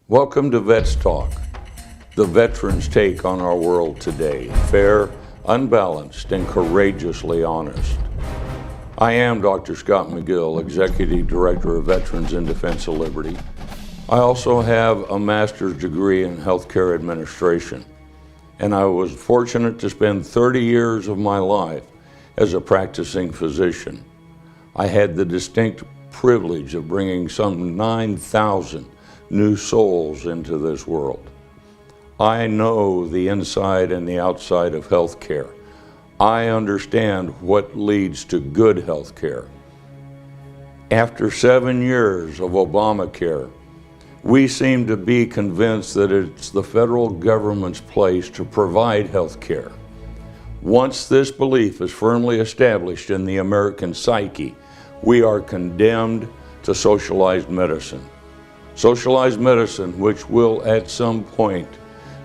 Welcome to Vets Talk, the veterans' take on our world today, fair, unbalanced, and courageously honest. I am Dr. Scott Magill, Executive Director of Veterans in Defense of Liberty. I also have a master's degree in healthcare administration, and I was fortunate to spend 30 years of my life as a practicing physician. I had the distinct privilege of bringing some 9,000 new souls into this world. I know the inside and the outside of healthcare. I understand what leads to good healthcare. After 7 years of Obamacare, we seem to be convinced that it's the federal government's place to provide healthcare. Once this belief is firmly established in the American psyche, we are condemned to socialized medicine. Socialized medicine, which will at some point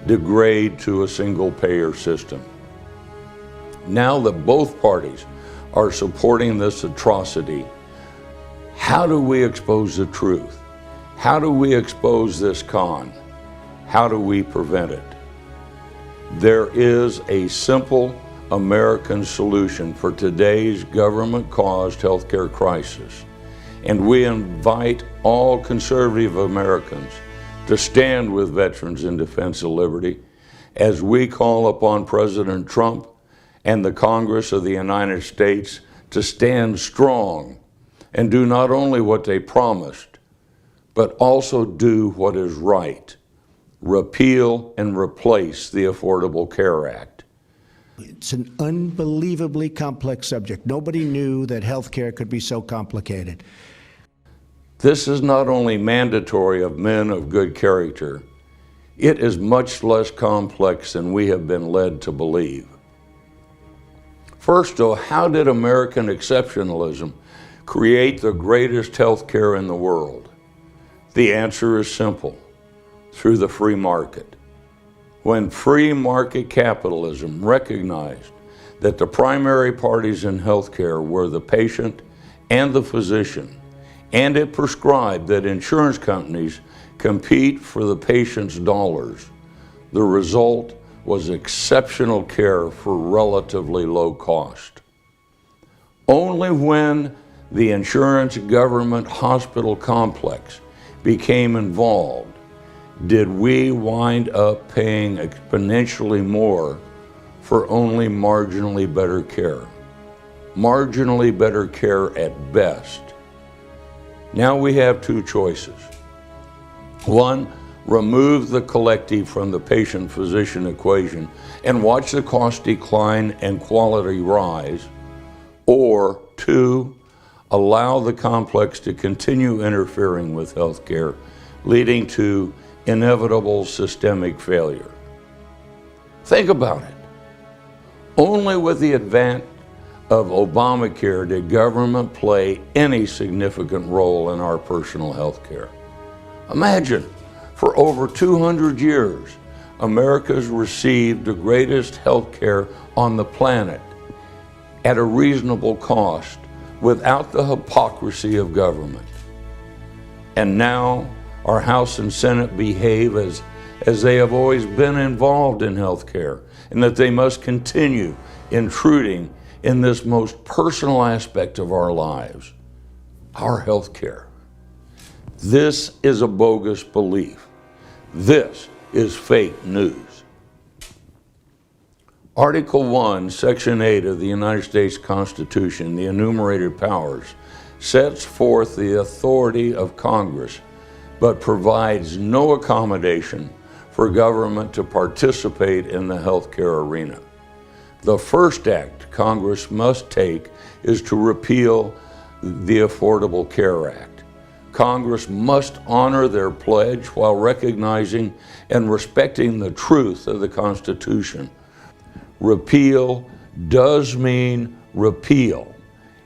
degrade to a single-payer system. Now that both parties are supporting this atrocity, how do we expose the truth? How do we expose this con? How do we prevent it? There is a simple American solution for today's government-caused healthcare crisis. And we invite all conservative Americans to stand with veterans in defense of liberty as we call upon President Trump and the Congress of the United States to stand strong and do not only what they promised, but also do what is right. Repeal and replace the Affordable Care Act. It's an unbelievably complex subject. Nobody knew that healthcare could be so complicated. This is not only mandatory of men of good character, it is much less complex than we have been led to believe. First, though, how did American exceptionalism create the greatest healthcare in the world? The answer is simple: through the free market. When free market capitalism recognized that the primary parties in healthcare were the patient and the physician, and it prescribed that insurance companies compete for the patient's dollars, the result was exceptional care for relatively low cost. Only when the insurance government hospital complex became involved did we wind up paying exponentially more for only marginally better care. Marginally better care at best. Now we have two choices. One, remove the collective from the patient-physician equation and watch the cost decline and quality rise. Or two, allow the complex to continue interfering with healthcare, leading to inevitable systemic failure. Think about it. Only with the advent of Obamacare did government play any significant role in our personal health care. Imagine, for over 200 years, America's received the greatest health care on the planet at a reasonable cost without the hypocrisy of government. And now our House and Senate behave as they have always been involved in health care, and that they must continue intruding in this most personal aspect of our lives, our health care. This is a bogus belief. This is fake news. Article 1, Section 8 of the United States Constitution, the enumerated powers, sets forth the authority of Congress, but provides no accommodation for government to participate in the healthcare arena. The first act Congress must take is to repeal the Affordable Care Act. Congress must honor their pledge while recognizing and respecting the truth of the Constitution. Repeal does mean repeal.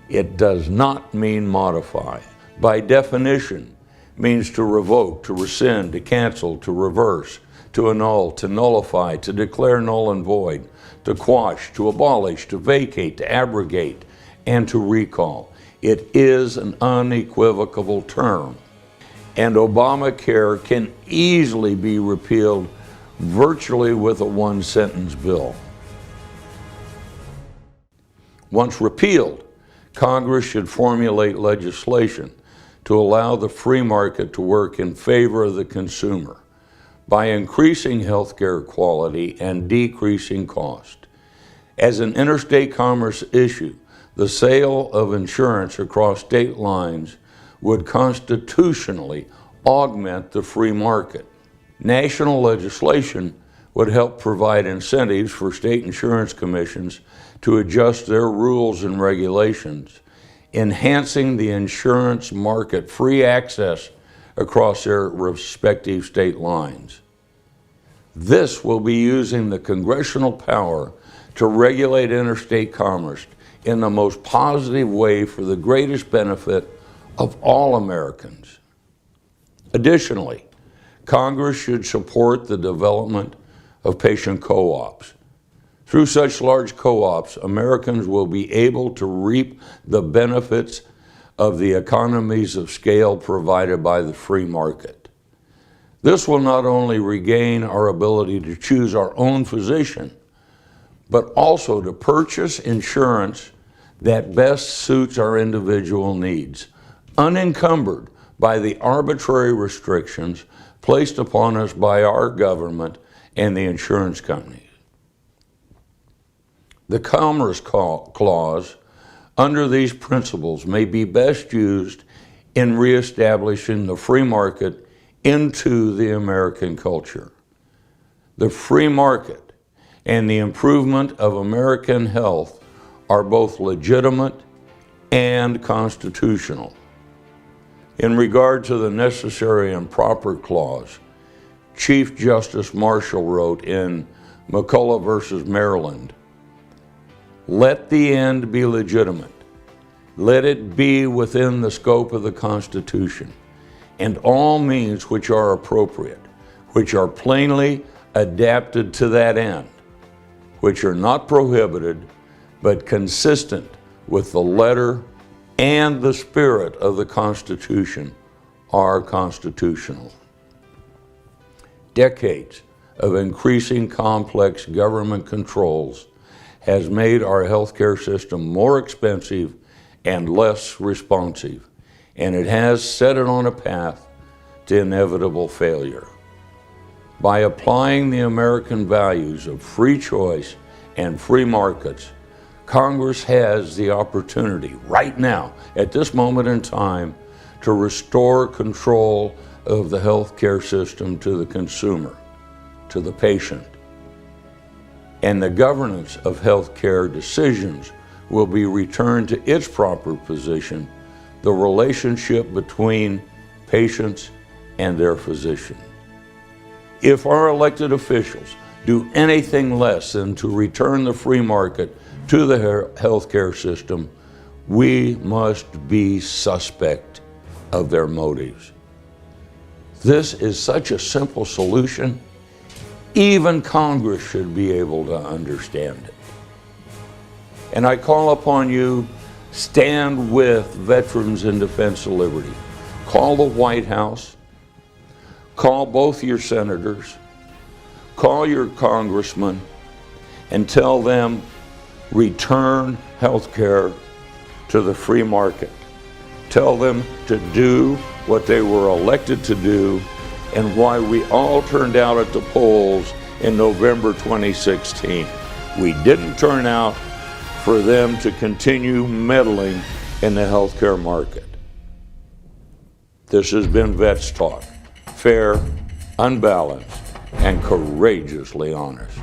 It does not mean modify. By definition, means to revoke, to rescind, to cancel, to reverse, to annul, to nullify, to declare null and void, to quash, to abolish, to vacate, to abrogate, and to recall. It is an unequivocal term. and Obamacare can easily be repealed virtually with a one-sentence bill. Once repealed, Congress should formulate legislation to allow the free market to work in favor of the consumer by increasing health care quality and decreasing cost. As an interstate commerce issue, the sale of insurance across state lines would constitutionally augment the free market. National legislation would help provide incentives for state insurance commissions to adjust their rules and regulations, enhancing the insurance market free access across their respective state lines. This will be using the congressional power to regulate interstate commerce in the most positive way for the greatest benefit of all Americans. Additionally, Congress should support the development of patient co-ops. Through such large co-ops, Americans will be able to reap the benefits of the economies of scale provided by the free market. This will not only regain our ability to choose our own physician, but also to purchase insurance that best suits our individual needs, unencumbered by the arbitrary restrictions placed upon us by our government and the insurance companies. The Commerce Clause under these principles may be best used in reestablishing the free market into the American culture. The free market and the improvement of American health are both legitimate and constitutional. In regard to the necessary and proper clause, Chief Justice Marshall wrote in McCullough versus Maryland, "Let the end be legitimate. Let it be within the scope of the Constitution, and all means which are appropriate, which are plainly adapted to that end, which are not prohibited, but consistent with the letter and the spirit of the Constitution, are constitutional." Decades of increasing complex government controls has made our healthcare system more expensive and less responsive, and it has set it on a path to inevitable failure. By applying the American values of free choice and free markets, Congress has the opportunity right now, at this moment in time, to restore control of the healthcare system to the consumer, to the patient. And the governance of healthcare decisions will be returned to its proper position, the relationship between patients and their physician. If our elected officials do anything less than to return the free market to the healthcare system, we must be suspect of their motives. This is such a simple solution, even Congress should be able to understand it. And I call upon you, stand with Veterans in Defense of Liberty. Call the White House, call both your senators, call your congressmen, and tell them, return health care to the free market. Tell them to do what they were elected to do and why we all turned out at the polls in November 2016. We didn't turn out for them to continue meddling in the healthcare market. This has been Vets Talk, fair, unbalanced, and courageously honest.